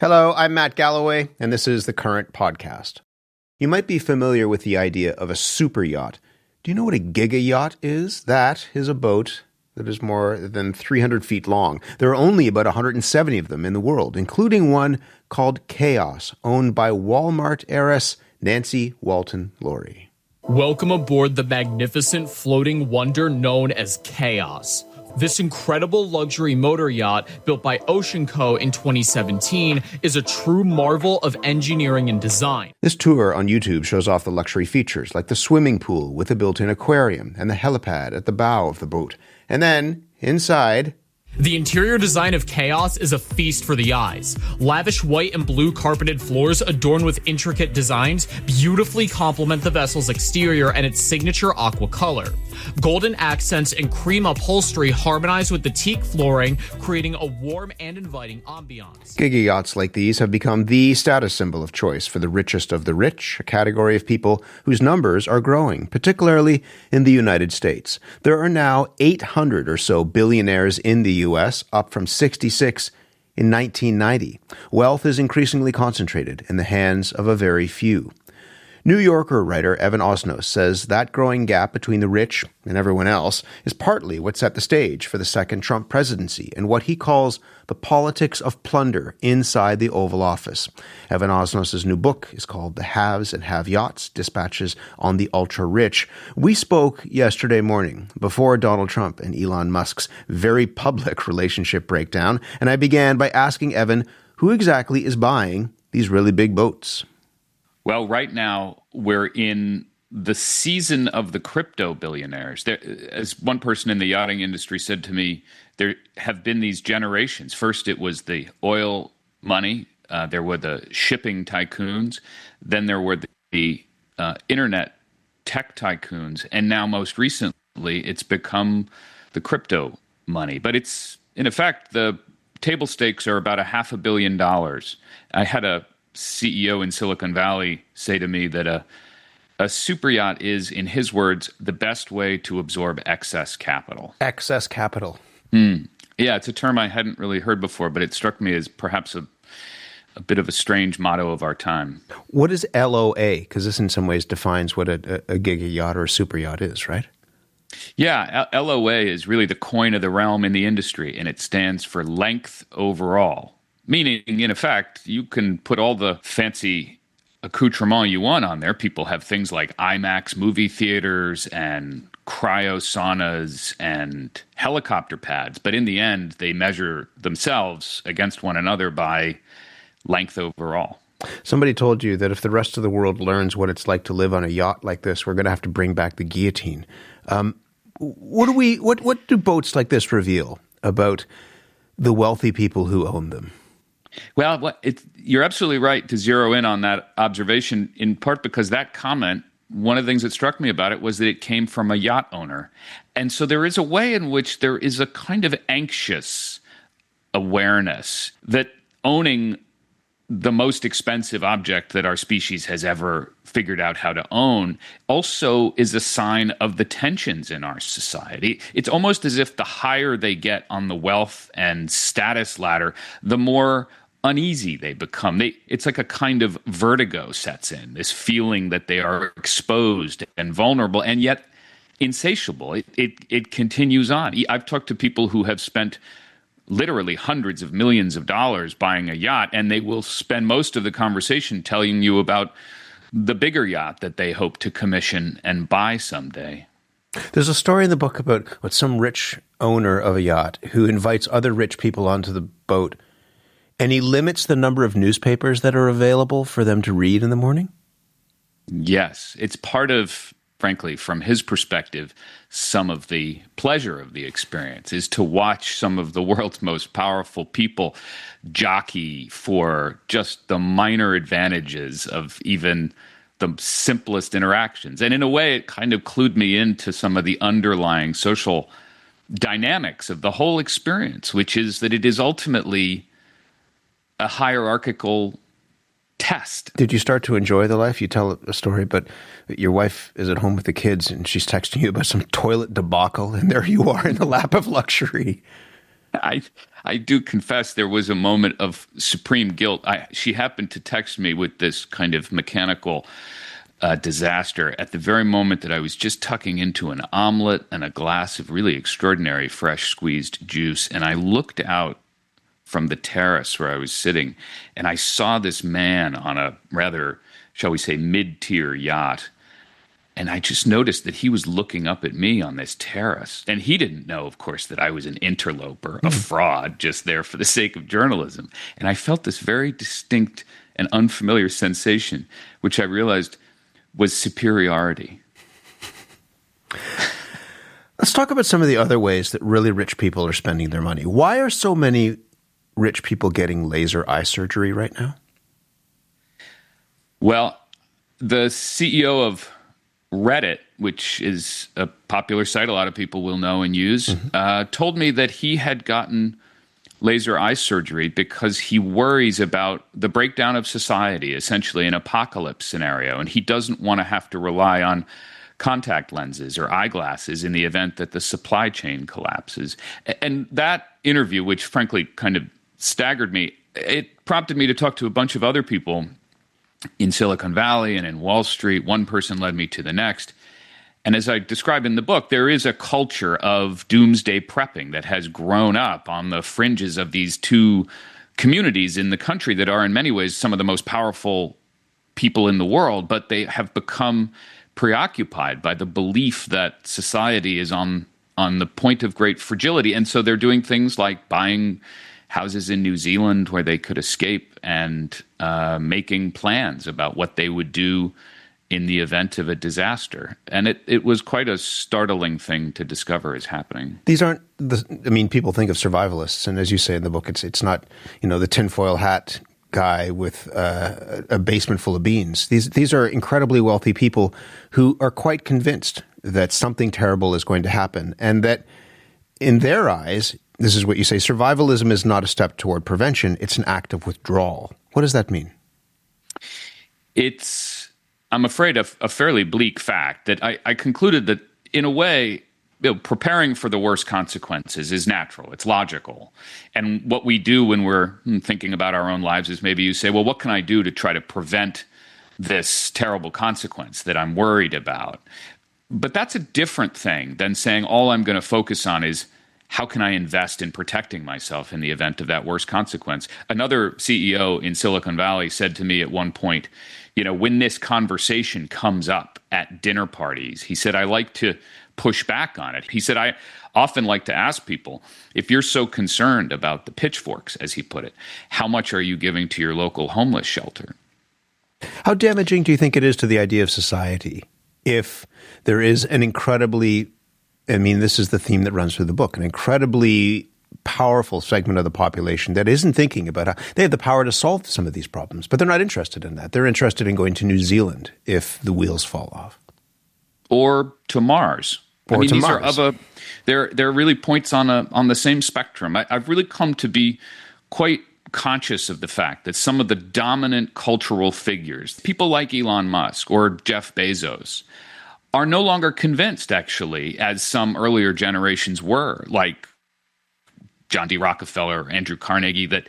Hello, I'm Matt Galloway, and this is the Current Podcast. You might be familiar with the idea of a super yacht. Do you know what a giga-yacht is? That is a boat that is more than 300 feet long. There are only about 170 of them in the world, including one called Chaos, owned by Walmart heiress Nancy Walton Laurie. Welcome aboard the magnificent floating wonder known as Chaos. This incredible luxury motor yacht, built by Ocean Co. in 2017, is a true marvel of engineering and design. This tour on YouTube shows off the luxury features, like the swimming pool with a built-in aquarium and the helipad at the bow of the boat. And then, inside, the interior design of Chaos is a feast for the eyes. Lavish white and blue carpeted floors adorned with intricate designs beautifully complement the vessel's exterior and its signature aqua color. Golden accents and cream upholstery harmonize with the teak flooring, creating a warm and inviting ambiance. Giga yachts like these have become the status symbol of choice for the richest of the rich, a category of people whose numbers are growing, particularly in the United States. There are now 800 or so billionaires in the U.S., up from 66 in 1990. Wealth is increasingly concentrated in the hands of a very few. New Yorker writer Evan Osnos says that growing gap between the rich and everyone else is partly what set the stage for the second Trump presidency and what he calls the politics of plunder inside the Oval Office. Evan Osnos' new book is called The Haves and Have-Yachts, Dispatches on the Ultra-Rich. We spoke yesterday morning before Donald Trump and Elon Musk's very public relationship breakdown, and I began by asking Evan who exactly is buying these really big boats. Well, right now, we're in the season of the crypto billionaires. As one person in the yachting industry said to me, there have been these generations. First, it was the oil money. There were the shipping tycoons. Then there were the internet tech tycoons. And now, most recently, it's become the crypto money. But it's, in effect, the table stakes are about $500 million. I had a CEO in Silicon Valley say to me that a super yacht is, in his words, the best way to absorb excess capital. Excess capital. Yeah, it's a term I hadn't really heard before, but it struck me as perhaps a bit of a strange motto of our time. What is LOA? Because this in some ways defines what a giga yacht or a super yacht is, right? Yeah, LOA is really the coin of the realm in the industry, and it stands for length overall. Meaning, in effect, you can put all the fancy accoutrement you want on there. People have things like IMAX movie theaters and cryo saunas and helicopter pads. But in the end, they measure themselves against one another by length overall. Somebody told you that if the rest of the world learns what it's like to live on a yacht like this, we're going to have to bring back the guillotine. What do boats like this reveal about the wealthy people who own them? Well, you're absolutely right to zero in on that observation, in part because that comment, one of the things that struck me about it was that it came from a yacht owner. And so there is a way in which there is a kind of anxious awareness that owning the most expensive object that our species has ever figured out how to own also is a sign of the tensions in our society. It's almost as if the higher they get on the wealth and status ladder, the more uneasy they become. It's like a kind of vertigo sets in, this feeling that they are exposed and vulnerable and yet insatiable. It continues on. I've talked to people who have spent literally hundreds of millions of dollars buying a yacht, and they will spend most of the conversation telling you about the bigger yacht that they hope to commission and buy someday. There's a story in the book about some rich owner of a yacht who invites other rich people onto the boat, and he limits the number of newspapers that are available for them to read in the morning? Yes. It's part of, frankly, from his perspective, some of the pleasure of the experience is to watch some of the world's most powerful people jockey for just the minor advantages of even the simplest interactions. And in a way, it kind of clued me into some of the underlying social dynamics of the whole experience, which is that it is ultimately a hierarchical test. Did you start to enjoy the life? You tell a story, but your wife is at home with the kids and she's texting you about some toilet debacle, and there you are in the lap of luxury. I do confess there was a moment of supreme guilt. She happened to text me with this kind of mechanical disaster at the very moment that I was just tucking into an omelet and a glass of really extraordinary fresh squeezed juice. And I looked out from the terrace where I was sitting, and I saw this man on a rather, shall we say, mid-tier yacht. And I just noticed that he was looking up at me on this terrace. And he didn't know, of course, that I was an interloper, a fraud, just there for the sake of journalism. And I felt this very distinct and unfamiliar sensation, which I realized was superiority. Let's talk about some of the other ways that really rich people are spending their money. Why are so many rich people getting laser eye surgery right now? Well, the CEO of Reddit, which is a popular site a lot of people will know and use, told me that he had gotten laser eye surgery because he worries about the breakdown of society, essentially an apocalypse scenario, and he doesn't want to have to rely on contact lenses or eyeglasses in the event that the supply chain collapses. And that interview, which frankly kind of staggered me, it prompted me to talk to a bunch of other people in Silicon Valley and in Wall Street. One person led me to the next. And as I describe in the book, there is a culture of doomsday prepping that has grown up on the fringes of these two communities in the country that are in many ways some of the most powerful people in the world, but they have become preoccupied by the belief that society is on the point of great fragility. And so they're doing things like buying houses in New Zealand where they could escape and making plans about what they would do in the event of a disaster. And it was quite a startling thing to discover is happening. These aren't people think of survivalists, and as you say in the book, it's not, the tinfoil hat guy with a basement full of beans. These are incredibly wealthy people who are quite convinced that something terrible is going to happen, and that in their eyes, this is what you say, survivalism is not a step toward prevention, it's an act of withdrawal. What does that mean? It's, I'm afraid, a fairly bleak fact that I concluded that, in a way, preparing for the worst consequences is natural. It's logical. And what we do when we're thinking about our own lives is maybe you say, well, what can I do to try to prevent this terrible consequence that I'm worried about? But that's a different thing than saying all I'm going to focus on is how can I invest in protecting myself in the event of that worst consequence? Another CEO in Silicon Valley said to me at one point, when this conversation comes up at dinner parties, he said, I like to push back on it. He said, I often like to ask people, if you're so concerned about the pitchforks, as he put it, how much are you giving to your local homeless shelter? How damaging do you think it is to the idea of society if there is an incredibly, this is the theme that runs through the book, an incredibly powerful segment of the population that isn't thinking about how they have the power to solve some of these problems, but they're not interested in that. They're interested in going to New Zealand if the wheels fall off. Or to Mars. These Mars. They're really points on the same spectrum. I've really come to be quite conscious of the fact that some of the dominant cultural figures, people like Elon Musk or Jeff Bezos, are no longer convinced, actually, as some earlier generations were, like John D. Rockefeller, Andrew Carnegie, that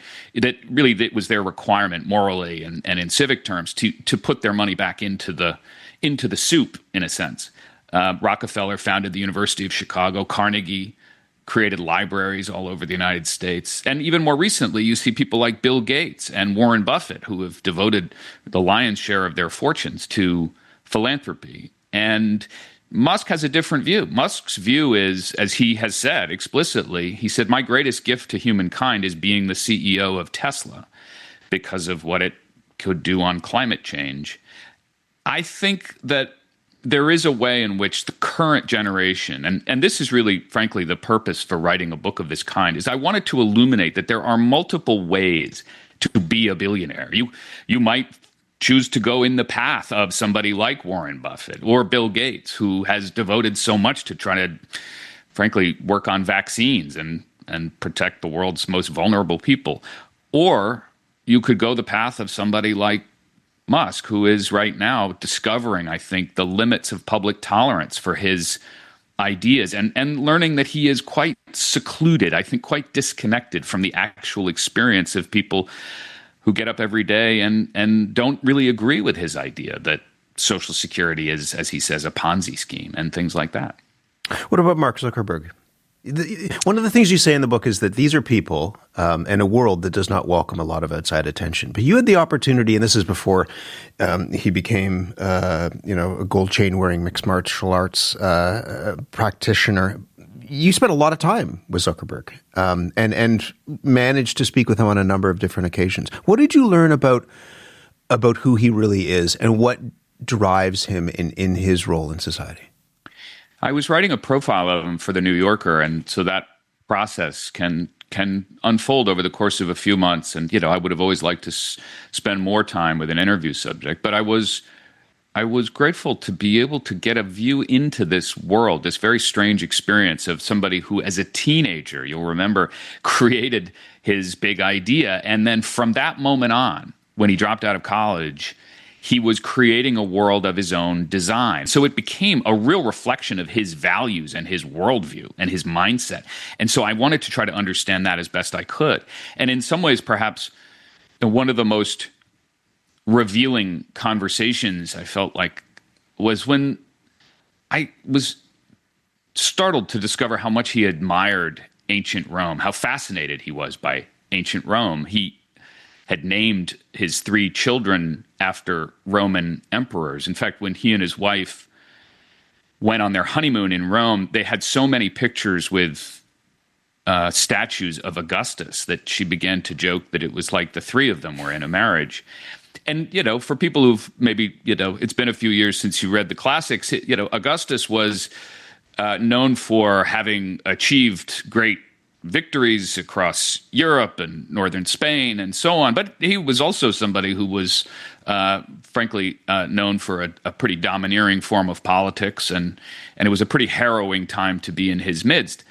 really it was their requirement morally and in civic terms to put their money back into the soup, in a sense. Rockefeller founded the University of Chicago. Carnegie created libraries all over the United States. And even more recently, you see people like Bill Gates and Warren Buffett who have devoted the lion's share of their fortunes to philanthropy. And Musk has a different view. Musk's view is, as he has said explicitly, he said, my greatest gift to humankind is being the CEO of Tesla because of what it could do on climate change. I think that there is a way in which the current generation, and this is really, frankly, the purpose for writing a book of this kind, is I wanted to illuminate that there are multiple ways to be a billionaire. You might choose to go in the path of somebody like Warren Buffett or Bill Gates, who has devoted so much to try to, frankly, work on vaccines and protect the world's most vulnerable people. Or you could go the path of somebody like Musk, who is right now discovering, I think, the limits of public tolerance for his ideas and learning that he is quite secluded, I think quite disconnected from the actual experience of people who get up every day and don't really agree with his idea that Social Security is, as he says, a Ponzi scheme and things like that. What about Mark Zuckerberg? One of the things you say in the book is that these are people in a world that does not welcome a lot of outside attention. But you had the opportunity, and this is before he became, a gold chain wearing mixed martial arts practitioner. You spent a lot of time with Zuckerberg and managed to speak with him on a number of different occasions. What did you learn about who he really is and what drives him in his role in society? I was writing a profile of him for The New Yorker, and so that process can unfold over the course of a few months. And, I would have always liked to spend more time with an interview subject, but I was grateful to be able to get a view into this world, this very strange experience of somebody who, as a teenager, you'll remember, created his big idea. And then from that moment on, when he dropped out of college, he was creating a world of his own design. So it became a real reflection of his values and his worldview and his mindset. And so I wanted to try to understand that as best I could. And in some ways, perhaps one of the most revealing conversations I felt like was when I was startled to discover how much he admired ancient Rome, how fascinated he was by ancient Rome. He had named his 3 children after Roman emperors. In fact, when he and his wife went on their honeymoon in Rome, they had so many pictures with statues of Augustus that she began to joke that it was like the 3 of them were in a marriage. And, for people who've maybe, it's been a few years since you read the classics, Augustus was known for having achieved great victories across Europe and northern Spain and so on. But he was also somebody who was, frankly, known for a pretty domineering form of politics. And it was a pretty harrowing time to be in his midst.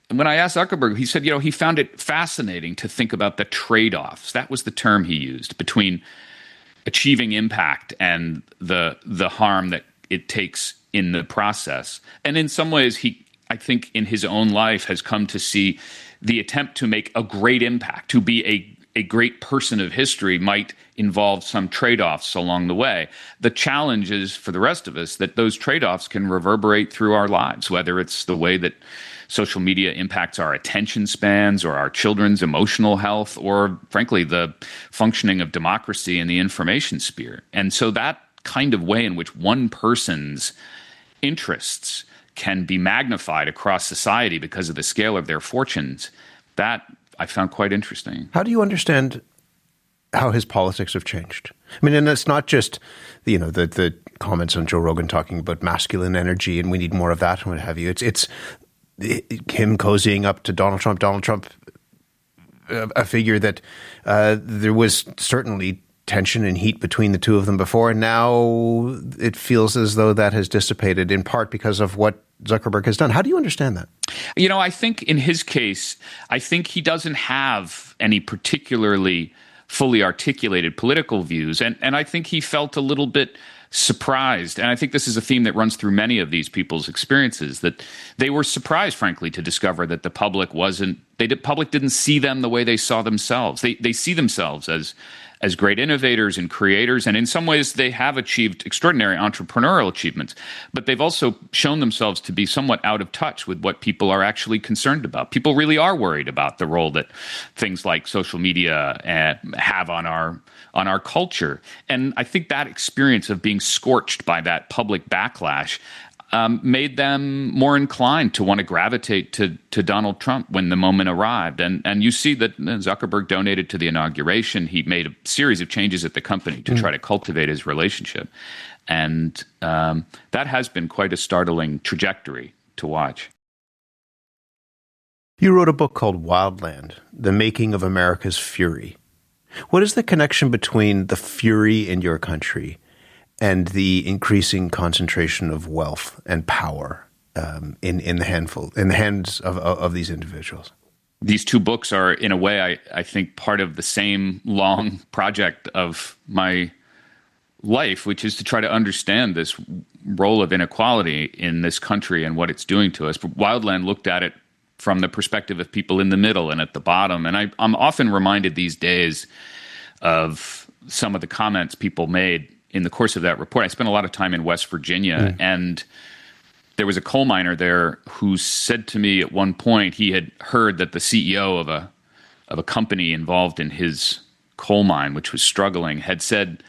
And when I asked Zuckerberg, he said, he found it fascinating to think about the trade-offs. That was the term he used, between achieving impact and the harm that it takes in the process. And in some ways, I think in his own life has come to see the attempt to make a great impact, to be a great person of history, might involve some trade-offs along the way. The challenge is for the rest of us that those trade-offs can reverberate through our lives, whether it's the way that social media impacts our attention spans or our children's emotional health or, frankly, the functioning of democracy in the information sphere. And so that kind of way in which one person's interests can be magnified across society because of the scale of their fortunes, that I found quite interesting. How do you understand how his politics have changed? I mean, and it's not just, the comments on Joe Rogan talking about masculine energy and we need more of that and what have you. It's him cozying up to Donald Trump, a figure that there was certainly tension and heat between the two of them before, and now it feels as though that has dissipated in part because of what Zuckerberg has done. How do you understand that? I think in his case, I think he doesn't have any particularly fully articulated political views, and I think he felt a little bit surprised, and I think this is a theme that runs through many of these people's experiences, that they were surprised, frankly, to discover that the public public didn't see them the way they saw themselves. They see themselves as great innovators and creators, and in some ways they have achieved extraordinary entrepreneurial achievements, but they've also shown themselves to be somewhat out of touch with what people are actually concerned about. People really are worried about the role that things like social media have on our culture. And I think that experience of being scorched by that public backlash made them more inclined to want to gravitate to Donald Trump when the moment arrived. And you see that Zuckerberg donated to the inauguration. He made a series of changes at the company to try to cultivate his relationship. And that has been quite a startling trajectory to watch. You wrote a book called Wildland, The Making of America's Fury. What is the connection between the fury in your country and the increasing concentration of wealth and power in the hands of these individuals? These two books are, in a way, I think, part of the same long project of my life, which is to try to understand this role of inequality in this country and what it's doing to us. But Wildland looked at it from the perspective of people in the middle and at the bottom. And I'm often reminded these days of some of the comments people made in the course of that report. I spent a lot of time in West Virginia, and there was a coal miner there who said to me at one point he had heard that the CEO of a company involved in his coal mine, which was struggling, had said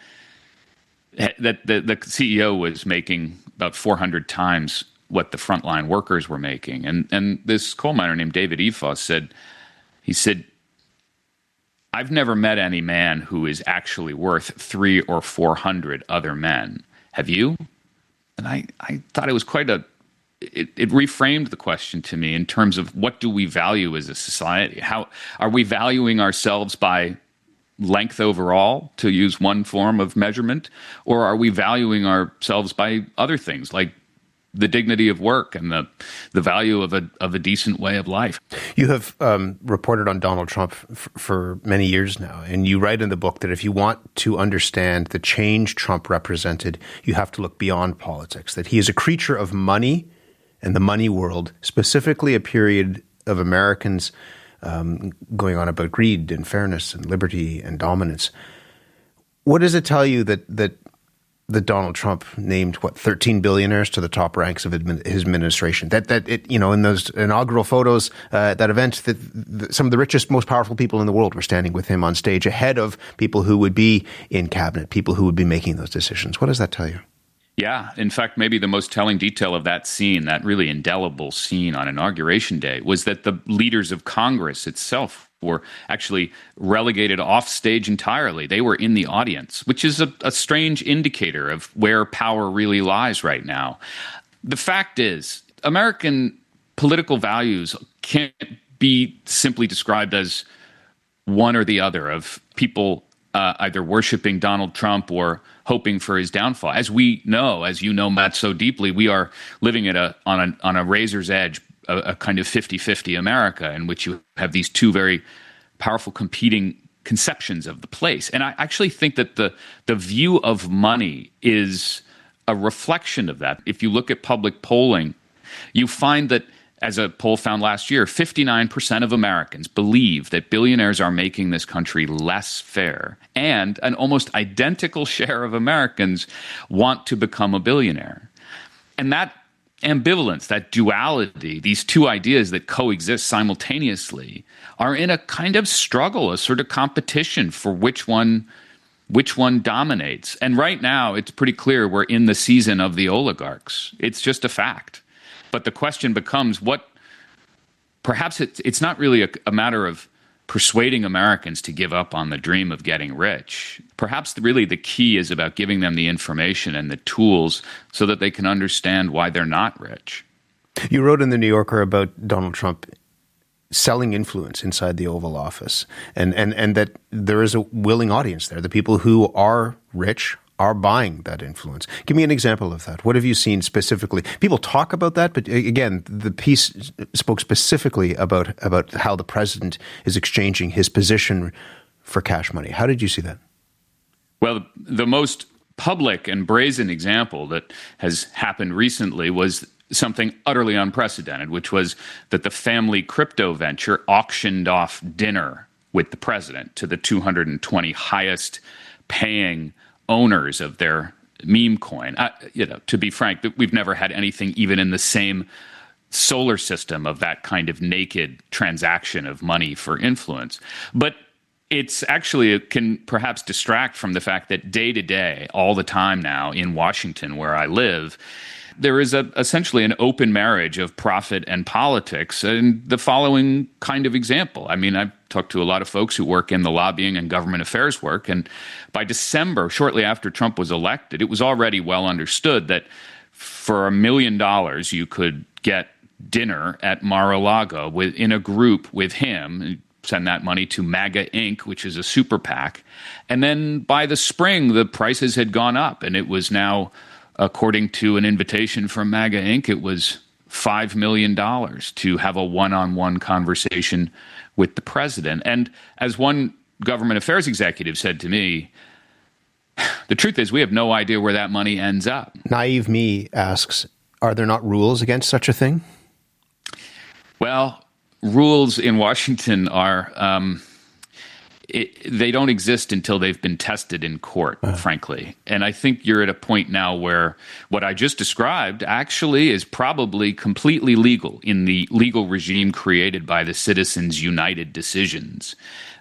that the CEO was making about 400 times what the frontline workers were making. And this coal miner named David Efos said, I've never met any man who is actually worth 300 or 400 other men. Have you? And I thought it was it reframed the question to me in terms of what do we value as a society? How are we valuing ourselves by length overall, to use one form of measurement, or are we valuing ourselves by other things like the dignity of work and the value of a decent way of life? You have reported on Donald Trump for many years now, and you write in the book that if you want to understand the change Trump represented, you have to look beyond politics, that he is a creature of money and the money world, specifically a period of Americans going on about greed and fairness and liberty and dominance. What does it tell you that Donald Trump named 13 billionaires to the top ranks of his administration? That it, in those inaugural photos, that event, that some of the richest, most powerful people in the world were standing with him on stage, ahead of people who would be in cabinet, people who would be making those decisions. What does that tell you? Yeah. In fact, maybe the most telling detail of that scene, that really indelible scene on Inauguration Day, was that the leaders of Congress itself were actually relegated off stage entirely. They were in the audience, which is a strange indicator of where power really lies right now. The fact is, American political values can't be simply described as one or the other, of people either worshiping Donald Trump or hoping for his downfall. As we know, as you know, Matt, so deeply, we are living on a razor's edge, a kind of 50-50 America, in which you have these two very powerful competing conceptions of the place. And I actually think that the view of money is a reflection of that. If you look at public polling, you find that, as a poll found last year, 59% of Americans believe that billionaires are making this country less fair, and an almost identical share of Americans want to become a billionaire. And that ambivalence, that duality, these two ideas that coexist simultaneously, are in a kind of struggle, a sort of competition for which one dominates. And right now, it's pretty clear we're in the season of the oligarchs. It's just a fact. But the question becomes, perhaps it's not really a matter of persuading Americans to give up on the dream of getting rich. Perhaps really the key is about giving them the information and the tools so that they can understand why they're not rich. You wrote in The New Yorker about Donald Trump selling influence inside the Oval Office, and that there is a willing audience there. The people who are rich are buying that influence. Give me an example of that. What have you seen specifically? People talk about that, but again, the piece spoke specifically about how the president is exchanging his position for cash money. How did you see that? Well, the most public and brazen example that has happened recently was something utterly unprecedented, which was that the family crypto venture auctioned off dinner with the president to the 220 highest paying owners of their meme coin. To be frank, we've never had anything even in the same solar system of that kind of naked transaction of money for influence. But it can perhaps distract from the fact that day to day, all the time now in Washington, where I live, there is essentially an open marriage of profit and politics. And the following kind of example. I mean, I've talked to a lot of folks who work in the lobbying and government affairs work. And by December, shortly after Trump was elected, it was already well understood that for $1 million, you could get dinner at Mar-a-Lago in a group with him, send that money to MAGA Inc., which is a super PAC. And then by the spring, the prices had gone up, and it was now, according to an invitation from MAGA Inc., it was $5 million to have a one-on-one conversation with the president. And as one government affairs executive said to me, the truth is we have no idea where that money ends up. Naive me asks, are there not rules against such a thing? Well, rules in Washington are, they don't exist until they've been tested in court, frankly. And I think you're at a point now where what I just described actually is probably completely legal in the legal regime created by the Citizens United decisions,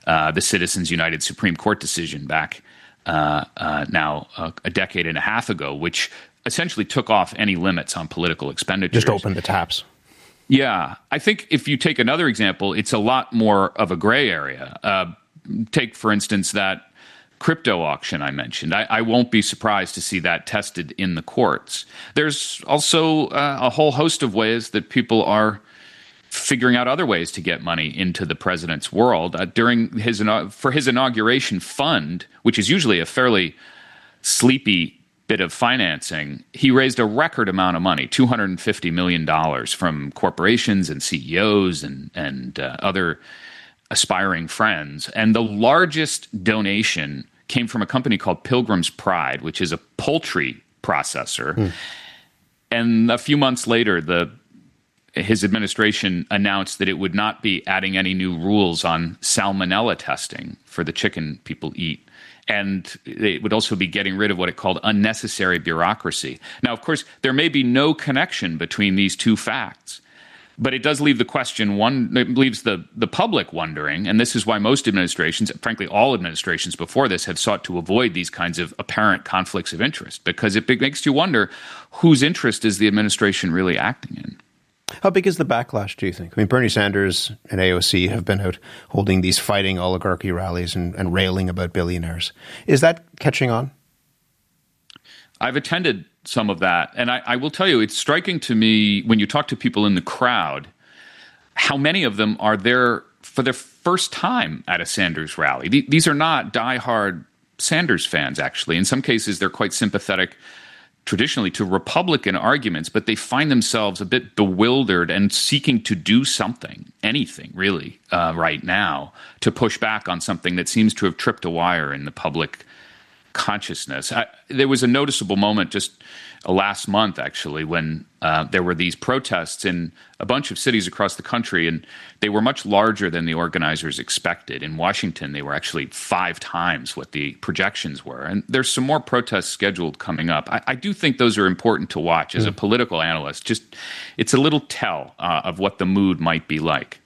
the Citizens United Supreme Court decision back now a decade and a half ago, which essentially took off any limits on political expenditures. Just opened the taps. Yeah. I think if you take another example, it's a lot more of a gray area. Take, for instance, that crypto auction I mentioned. I won't be surprised to see that tested in the courts. There's also a whole host of ways that people are figuring out other ways to get money into the president's world. For his inauguration fund, which is usually a fairly sleepy bit of financing, he raised a record amount of money, $250 million from corporations and CEOs and other aspiring friends. And the largest donation came from a company called Pilgrim's Pride, which is a poultry processor. And a few months later, his administration announced that it would not be adding any new rules on salmonella testing for the chicken people eat. And it would also be getting rid of what it called unnecessary bureaucracy. Now, of course, there may be no connection between these two facts, but it does leave the question, it leaves the public wondering, and this is why most administrations, frankly, all administrations before this, have sought to avoid these kinds of apparent conflicts of interest, because it makes you wonder whose interest is the administration really acting in. How big is the backlash, do you think? I mean, Bernie Sanders and AOC have been out holding these fighting oligarchy rallies and railing about billionaires. Is that catching on? I've attended some of that, and I will tell you, it's striking to me when you talk to people in the crowd, how many of them are there for their first time at a Sanders rally. These are not diehard Sanders fans, actually. In some cases, they're quite sympathetic traditionally to Republican arguments, but they find themselves a bit bewildered and seeking to do something, anything really, right now, to push back on something that seems to have tripped a wire in the public consciousness. There was a noticeable moment just last month, actually, when there were these protests in a bunch of cities across the country, and they were much larger than the organizers expected. In Washington, they were actually 5 times what the projections were. And there's some more protests scheduled coming up. I do think those are important to watch as a political analyst. Just, it's a little tell of what the mood might be like.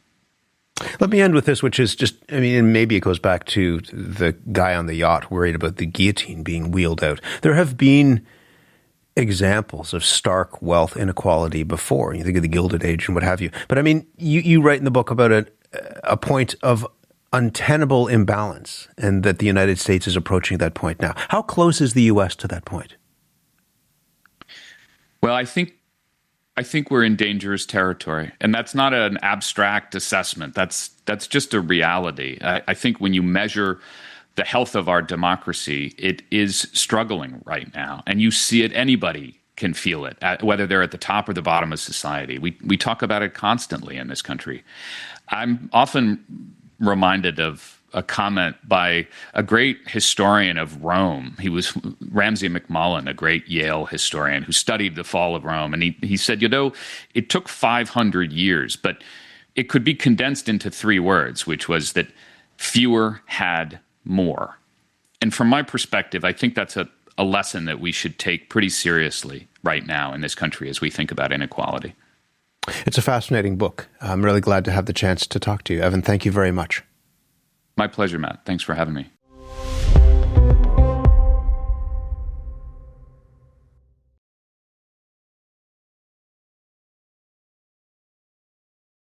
Let me end with this, which is just, I mean, and maybe it goes back to the guy on the yacht worried about the guillotine being wheeled out. There have been examples of stark wealth inequality before. You think of the Gilded Age and what have you. But I mean, you write in the book about a point of untenable imbalance, and that the United States is approaching that point now. How close is the U.S. to that point? Well, I think we're in dangerous territory, and that's not an abstract assessment. That's just a reality. I think when you measure the health of our democracy, it is struggling right now, and you see it. Anybody can feel it, whether they're at the top or the bottom of society. We talk about it constantly in this country. I'm often reminded of a comment by a great historian of Rome. He was Ramsay MacMullen, a great Yale historian who studied the fall of Rome. And he said, it took 500 years, but it could be condensed into 3 words, which was that fewer had more. And from my perspective, I think that's a lesson that we should take pretty seriously right now in this country as we think about inequality. It's a fascinating book. I'm really glad to have the chance to talk to you. Evan, thank you very much. My pleasure, Matt. Thanks for having me.